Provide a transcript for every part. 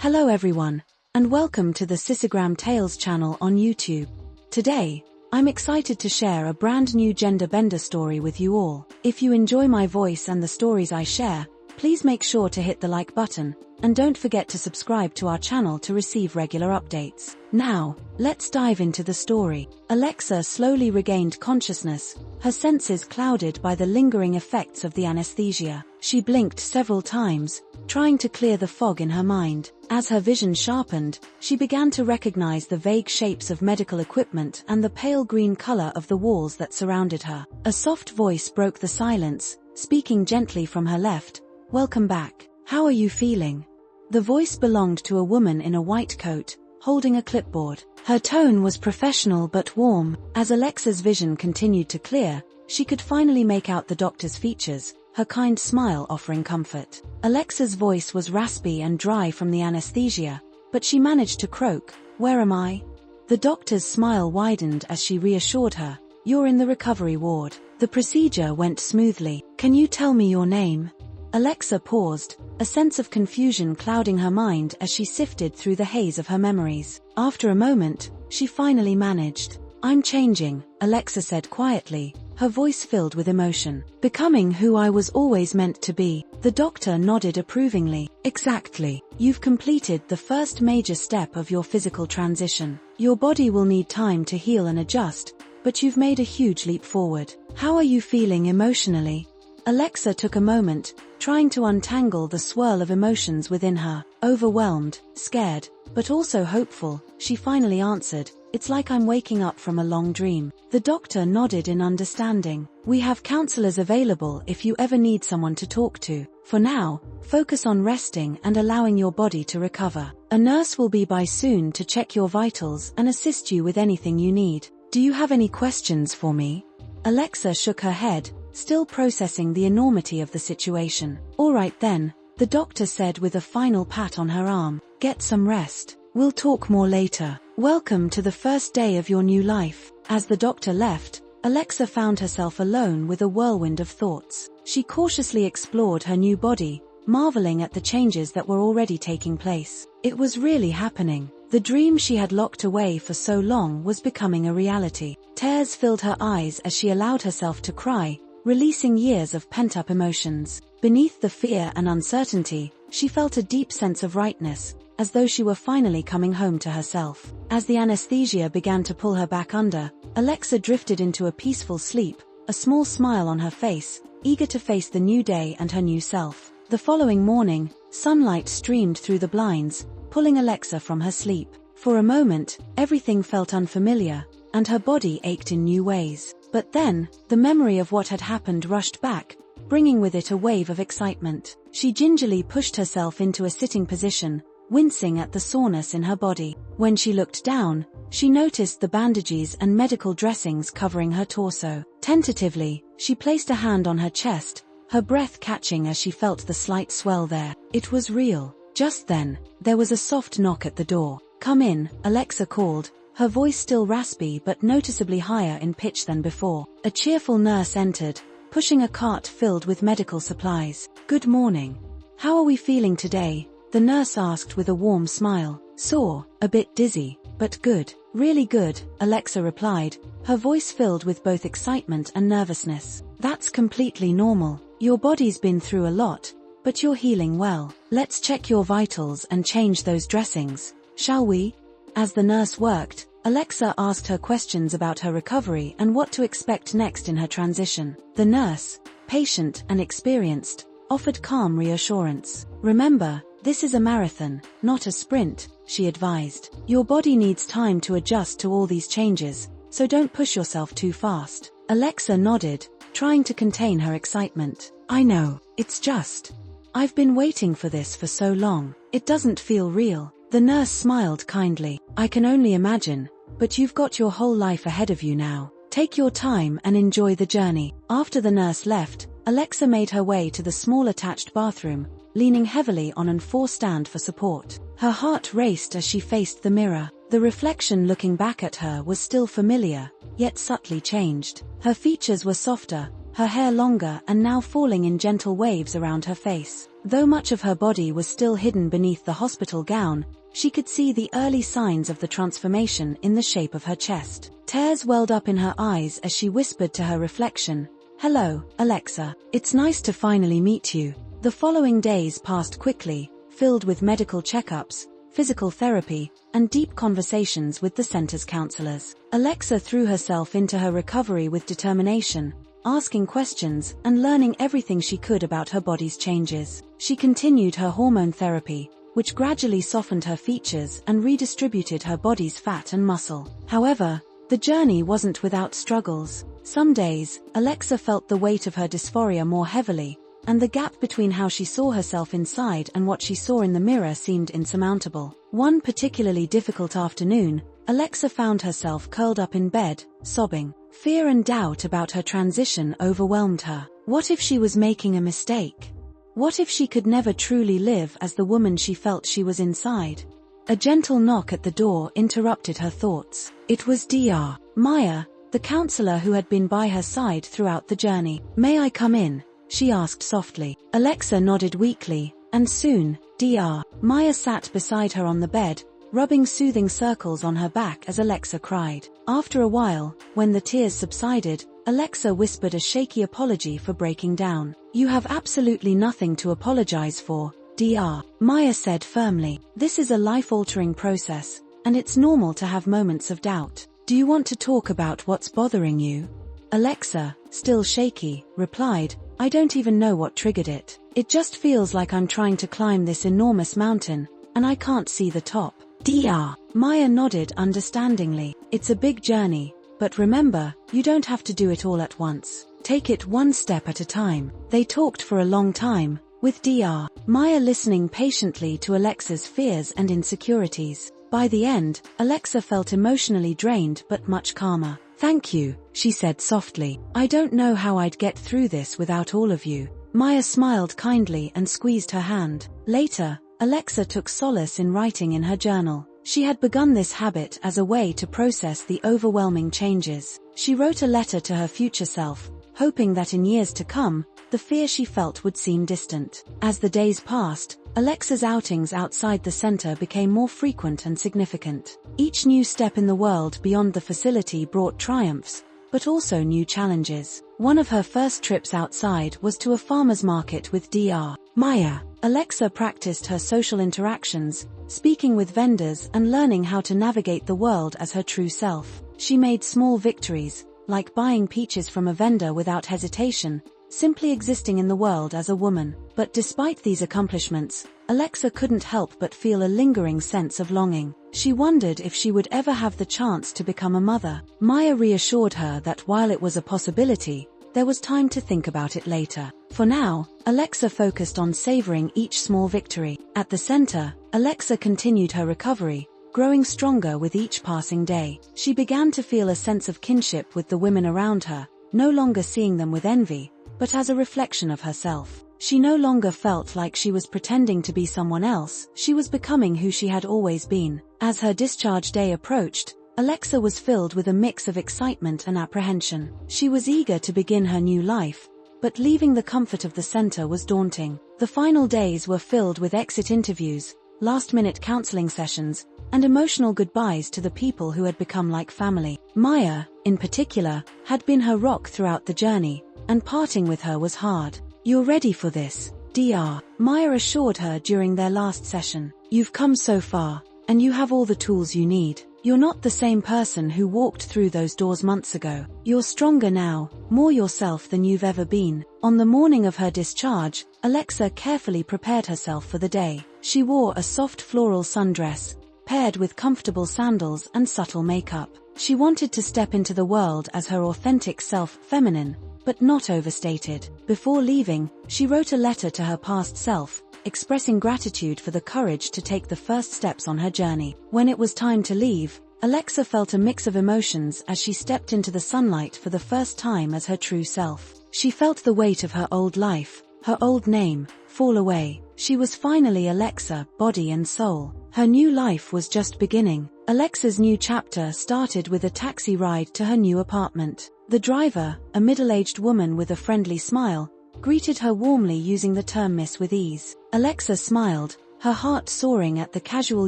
Hello everyone, and welcome to the Cissogram Tales channel on YouTube. Today, I'm excited to share a brand new genderbender story with you all. If you enjoy my voice and the stories I share, please make sure to hit the like button, and don't forget to subscribe to our channel to receive regular updates. Now, let's dive into the story. Alexa slowly regained consciousness, her senses clouded by the lingering effects of the anesthesia. She blinked several times, trying to clear the fog in her mind. As her vision sharpened, she began to recognize the vague shapes of medical equipment and the pale green color of the walls that surrounded her. A soft voice broke the silence, speaking gently from her left. "Welcome back. How are you feeling?" The voice belonged to a woman in a white coat, holding a clipboard. Her tone was professional but warm. As Alexa's vision continued to clear, she could finally make out the doctor's features, her kind smile offering comfort. Alexa's voice was raspy and dry from the anesthesia, but she managed to croak, "Where am I?" The doctor's smile widened as she reassured her, "You're in the recovery ward. The procedure went smoothly. Can you tell me your name?" Alexa paused, a sense of confusion clouding her mind as she sifted through the haze of her memories. After a moment, she finally managed. "I'm changing," Alexa said quietly, her voice filled with emotion. "Becoming who I was always meant to be." The doctor nodded approvingly. "Exactly. You've completed the first major step of your physical transition. Your body will need time to heal and adjust, but you've made a huge leap forward. How are you feeling emotionally?" Alexa took a moment, trying to untangle the swirl of emotions within her. Overwhelmed, scared, but also hopeful, she finally answered, "It's like I'm waking up from a long dream." The doctor nodded in understanding. "We have counselors available if you ever need someone to talk to. For now, focus on resting and allowing your body to recover. A nurse will be by soon to check your vitals and assist you with anything you need. Do you have any questions for me?" Alexa shook her head, still processing the enormity of the situation. "All right then," the doctor said with a final pat on her arm. "Get some rest. We'll talk more later. Welcome to the first day of your new life." As the doctor left, Alexa found herself alone with a whirlwind of thoughts. She cautiously explored her new body, marveling at the changes that were already taking place. It was really happening. The dream she had locked away for so long was becoming a reality. Tears filled her eyes as she allowed herself to cry, releasing years of pent-up emotions. Beneath the fear and uncertainty, she felt a deep sense of rightness, as though she were finally coming home to herself. As the anesthesia began to pull her back under, Alexa drifted into a peaceful sleep, a small smile on her face, eager to face the new day and her new self. The following morning, sunlight streamed through the blinds, pulling Alexa from her sleep. For a moment, everything felt unfamiliar, and her body ached in new ways. But then, the memory of what had happened rushed back, bringing with it a wave of excitement. She gingerly pushed herself into a sitting position, wincing at the soreness in her body. When she looked down, she noticed the bandages and medical dressings covering her torso. Tentatively, she placed a hand on her chest, her breath catching as she felt the slight swell there. It was real. Just then, there was a soft knock at the door. "Come in," Alexa called, her voice still raspy but noticeably higher in pitch than before. A cheerful nurse entered, pushing a cart filled with medical supplies. "Good morning. How are we feeling today?" the nurse asked with a warm smile. "Sore, a bit dizzy, but good. Really good," Alexa replied, her voice filled with both excitement and nervousness. "That's completely normal. Your body's been through a lot, but you're healing well. Let's check your vitals and change those dressings, shall we?" As the nurse worked, Alexa asked her questions about her recovery and what to expect next in her transition. The nurse, patient and experienced, offered calm reassurance. "Remember, this is a marathon, not a sprint," she advised. "Your body needs time to adjust to all these changes, so don't push yourself too fast." Alexa nodded, trying to contain her excitement. "I know, it's just, I've been waiting for this for so long. It doesn't feel real." The nurse smiled kindly. "I can only imagine, but you've got your whole life ahead of you now. Take your time and enjoy the journey." After the nurse left, Alexa made her way to the small attached bathroom, leaning heavily on an four stand for support. Her heart raced as she faced the mirror. The reflection looking back at her was still familiar, yet subtly changed. Her features were softer, her hair longer and now falling in gentle waves around her face. Though much of her body was still hidden beneath the hospital gown, she could see the early signs of the transformation in the shape of her chest. Tears welled up in her eyes as she whispered to her reflection, "Hello, Alexa. It's nice to finally meet you." The following days passed quickly, filled with medical checkups, physical therapy, and deep conversations with the center's counselors. Alexa threw herself into her recovery with determination, asking questions and learning everything she could about her body's changes. She continued her hormone therapy, which gradually softened her features and redistributed her body's fat and muscle. However, the journey wasn't without struggles. Some days, Alexa felt the weight of her dysphoria more heavily, and the gap between how she saw herself inside and what she saw in the mirror seemed insurmountable. One particularly difficult afternoon, Alexa found herself curled up in bed, sobbing. Fear and doubt about her transition overwhelmed her. What if she was making a mistake? What if she could never truly live as the woman she felt she was inside? A gentle knock at the door interrupted her thoughts. It was Dr. Maya, the counselor who had been by her side throughout the journey. "May I come in?" she asked softly. Alexa nodded weakly, and soon, Dr. Maya sat beside her on the bed, rubbing soothing circles on her back as Alexa cried. After a while, when the tears subsided, Alexa whispered a shaky apology for breaking down. "You have absolutely nothing to apologize for," Dr. Maya said firmly. "This is a life-altering process, and it's normal to have moments of doubt. Do you want to talk about what's bothering you?" Alexa, still shaky, replied, "I don't even know what triggered it. It just feels like I'm trying to climb this enormous mountain, and I can't see the top." Dr. Maya nodded understandingly. "It's a big journey, but remember, you don't have to do it all at once. Take it one step at a time." They talked for a long time, with Dr. Maya listening patiently to Alexa's fears and insecurities. By the end, Alexa felt emotionally drained but much calmer. "Thank you," she said softly. "I don't know how I'd get through this without all of you." Maya smiled kindly and squeezed her hand. Later, Alexa took solace in writing in her journal. She had begun this habit as a way to process the overwhelming changes. She wrote a letter to her future self, hoping that in years to come, the fear she felt would seem distant. As the days passed, Alexa's outings outside the center became more frequent and significant. Each new step in the world beyond the facility brought triumphs, but also new challenges. One of her first trips outside was to a farmer's market with Dr. Maya. Alexa practiced her social interactions, speaking with vendors and learning how to navigate the world as her true self. She made small victories, like buying peaches from a vendor without hesitation, simply existing in the world as a woman. But despite these accomplishments, Alexa couldn't help but feel a lingering sense of longing. She wondered if she would ever have the chance to become a mother. Maya reassured her that while it was a possibility, there was time to think about it later. For now, Alexa focused on savoring each small victory. At the center, Alexa continued her recovery, growing stronger with each passing day. She began to feel a sense of kinship with the women around her, no longer seeing them with envy, but as a reflection of herself. She no longer felt like she was pretending to be someone else, she was becoming who she had always been. As her discharge day approached, Alexa was filled with a mix of excitement and apprehension. She was eager to begin her new life, but leaving the comfort of the center was daunting. The final days were filled with exit interviews, last-minute counseling sessions, and emotional goodbyes to the people who had become like family. Maya, in particular, had been her rock throughout the journey, and parting with her was hard. "You're ready for this," Dr. Maya assured her during their last session. "You've come so far, and you have all the tools you need. You're not the same person who walked through those doors months ago. You're stronger now, more yourself than you've ever been." On the morning of her discharge, Alexa carefully prepared herself for the day. She wore a soft floral sundress, paired with comfortable sandals and subtle makeup. She wanted to step into the world as her authentic self, feminine, but not overstated. Before leaving, she wrote a letter to her past self, expressing gratitude for the courage to take the first steps on her journey. When it was time to leave, Alexa felt a mix of emotions as she stepped into the sunlight for the first time as her true self. She felt the weight of her old life, her old name, fall away. She was finally Alexa, body and soul. Her new life was just beginning. Alexa's new chapter started with a taxi ride to her new apartment. The driver, a middle-aged woman with a friendly smile, greeted her warmly using the term Miss with ease. Alexa smiled, her heart soaring at the casual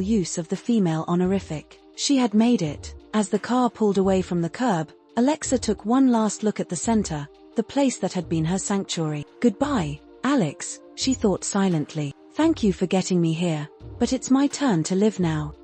use of the female honorific. She had made it. As the car pulled away from the curb, Alexa took one last look at the center, the place that had been her sanctuary. Goodbye, Alex, she thought silently. Thank you for getting me here, but it's my turn to live now.